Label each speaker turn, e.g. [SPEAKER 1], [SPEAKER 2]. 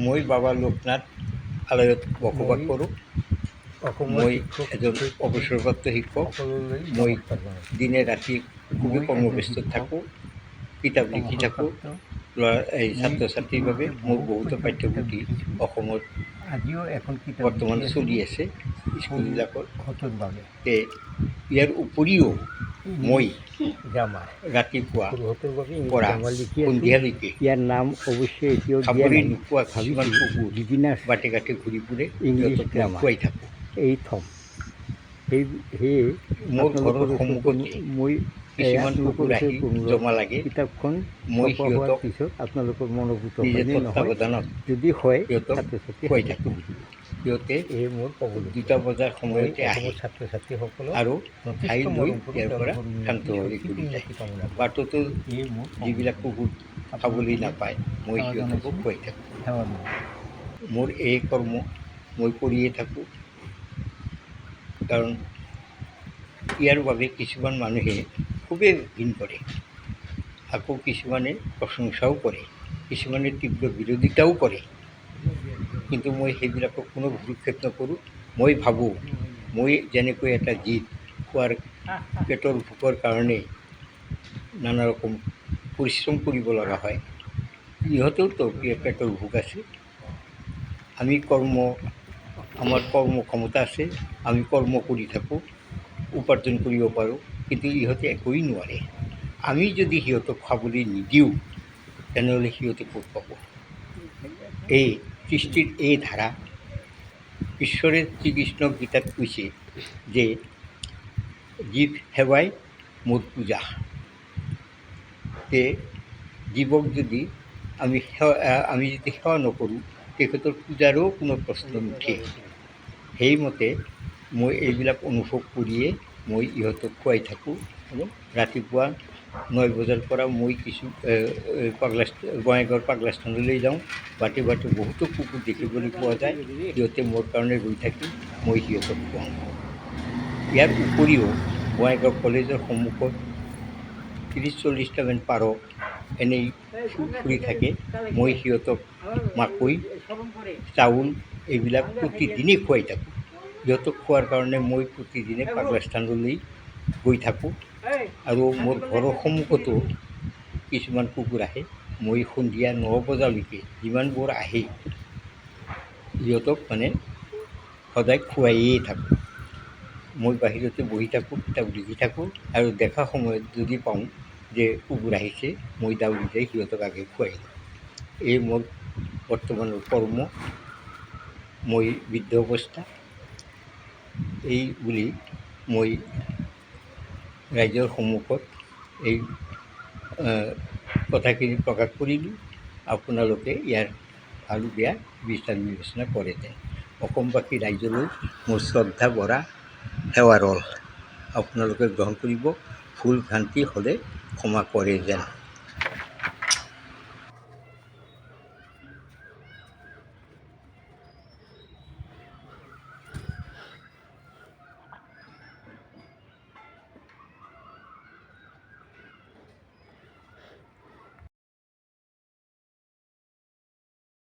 [SPEAKER 1] মই বাবা লোকনাথ আলয়ত বসবাস কৰোঁ। মই এজন অৱসৰপ্ৰাপ্ত শিক্ষক। মই দিনে ৰাতি খুবেই কৰ্মব্যস্ত থাকোঁ, কিতাপ লিখি থাকোঁ। ছাত্ৰ ছাত্ৰীৰ বাবে মোৰ বহুতো পাঠ্যপুথি অসমত বৰ্তমান চলি আছে স্কুলবিলাকত। ইয়াৰ উপৰিও মই ৰাতিপুৱা পৰা সন্ধিয়ালৈকে
[SPEAKER 2] ইয়াৰ নাম অৱশ্যে এতিয়াও
[SPEAKER 1] খাবলৈ নোপোৱা কিছুমান কুকুৰ বাটে ঘাটে ঘূৰি ফুৰে, সিহঁতক মই খুৱাই থাকোঁ।
[SPEAKER 2] এই থ'ম সেয়ে
[SPEAKER 1] মোৰ ঘৰৰ সন্মুখতে
[SPEAKER 2] মই
[SPEAKER 1] কিছুমান কুকুৰ আহি জমা লাগে।
[SPEAKER 2] কিতাপখন
[SPEAKER 1] মই
[SPEAKER 2] ছপা হোৱাৰ
[SPEAKER 1] সিহঁতক
[SPEAKER 2] পিছত আপোনালোকৰ মনোভূত
[SPEAKER 1] নিজে
[SPEAKER 2] হয়নে নহয়,
[SPEAKER 1] তত্বাৱধানত
[SPEAKER 2] যদি হয়
[SPEAKER 1] সিহঁতক
[SPEAKER 2] ছাত্ৰ ছাত্ৰী
[SPEAKER 1] খুৱাই থাকোঁ। সিহঁতে
[SPEAKER 2] এই মোৰ ক'বলৈ
[SPEAKER 1] 2টা বজাৰ সময়তে আহে
[SPEAKER 2] ছাত্ৰ ছাত্ৰীসকলক
[SPEAKER 1] আৰু খাই
[SPEAKER 2] যথেষ্ট
[SPEAKER 1] লৈ
[SPEAKER 2] মৰম কৰোঁ,
[SPEAKER 1] ইয়াৰ পৰা
[SPEAKER 2] তেওঁলোকৰ
[SPEAKER 1] শান্তভাৱে ঘূৰি যায়।
[SPEAKER 2] কামনা কৰোঁ।
[SPEAKER 1] বাটতো
[SPEAKER 2] এই মোৰ
[SPEAKER 1] যিবিলাক কুকুৰ খাবলৈ নাপায় মই সিহঁতকো খুৱাই থাকোঁ। মোৰ এই কৰ্ম মই কৰিয়ে থাকোঁ, কাৰণ ইয়াৰ বাবে কিছুমান মানুহে খুবেই ঘিণ কৰে, আকৌ কিছুমানে প্ৰশংসাও কৰে, কিছুমানে তীব্ৰ বিৰোধিতাও কৰে। কিন্তু মই সেইবিলাকক কোনো ভ্ৰূক্ষেপ নকৰোঁ। মই ভাবোঁ মই যেনেকৈ এটা জীৱ, খোৱাৰ পেটৰ ভোকৰ কাৰণে নানা ৰকম পৰিশ্ৰম কৰিব লগা হয়, ইহঁতেওতো পেটৰ ভোক আছে। আমাৰ কৰ্ম ক্ষমতা আছে, আমি কৰ্ম কৰি থাকোঁ, উপাৰ্জন কৰিব পাৰোঁ, কিন্তু ইহঁতে একোৱেই নোৱাৰে। আমি যদি সিহঁতক খাবলৈ নিদিওঁ তেনেহ'লে সিহঁতে ক'ত পাব? এই সৃষ্টিৰ এই ধাৰা, ঈশ্বৰে শ্ৰীকৃষ্ণ গীতাত কৈছে যে জীৱ সেৱাই মোৰ পূজা। জীৱক যদি আমি যদি সেৱা নকৰোঁ তেখেতৰ পূজাৰো কোনো প্ৰশ্ন নুঠে। সেইমতে মই এইবিলাক অনুভৱ কৰিয়ে মই ইহঁতক খুৱাই থাকোঁ। ৰাতিপুৱা 9 বজাৰ পৰা মই বঙাইগাঁৱৰ পাগলাস্থানলৈ যাওঁ। বাটে বাটে বহুতো কুকুৰ দেখিবলৈ পোৱা যায়, সিহঁতে মোৰ কাৰণে ৰৈ থাকি মই সিহঁতক খুৱাওঁ। ইয়াৰ উপৰিও বঙাইগাঁও কলেজৰ সন্মুখত 30-40টামান পাৰ এনেই ফুৰি থাকে। মই সিহঁতক মাকৈ, চাউল এইবিলাক প্ৰতিদিনেই খুৱাই থাকোঁ। সিহঁতক খোৱাৰ কাৰণে মই প্ৰতিদিনে পাগলাস্থানলৈ গৈ থাকোঁ। আৰু মোৰ ঘৰৰ সন্মুখতো কিছুমান কুকুৰ আহে। মই সন্ধিয়া 9 বজালৈকে যিমানবোৰ আহে সিহঁতক সদায় খুৱাইয়ে থাকোঁ। মই বাহিৰতে বহি থাকোঁ, কিতাপ লিখি থাকোঁ, আৰু দেখা সময়ত যদি পাওঁ যে কুকুৰ আহিছে মই দাউৰি যাই সিহঁতক আগে খুৱাই দিওঁ। এই মোৰ বৰ্তমানৰ কৰ্ম। মই বৃদ্ধ অৱস্থা, এই বুলি মই ৰাইজৰ সন্মুখত এই কথাখিনি প্ৰকাশ কৰিলোঁ। আপোনালোকে ইয়াৰ ভাল বেয়া বিচাৰ বিবেচনা কৰে যেন। অসমবাসী ৰাইজলৈ মোৰ শ্ৰদ্ধা ভৰা সেৱাৰ আপোনালোকে গ্ৰহণ কৰিব। ভুল ভ্ৰান্তি হ'লে ক্ষমা কৰে যেন।